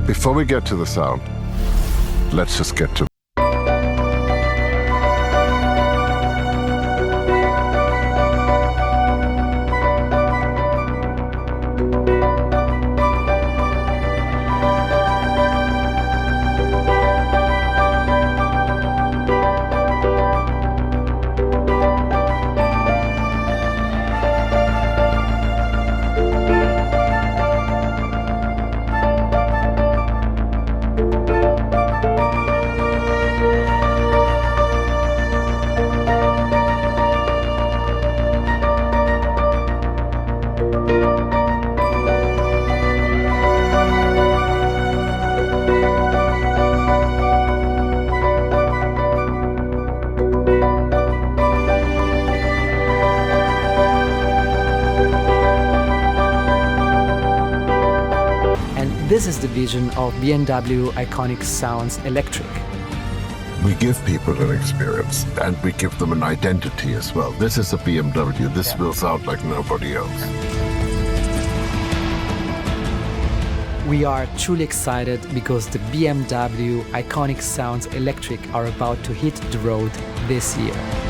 Before we get to the sound, let's just get to This is the vision of BMW Iconic Sounds Electric. we give people an experience and we give them an identity as well. This is a BMW. This will sound like nobody else. We are truly excited because the BMW Iconic Sounds Electric are about to hit the road this year.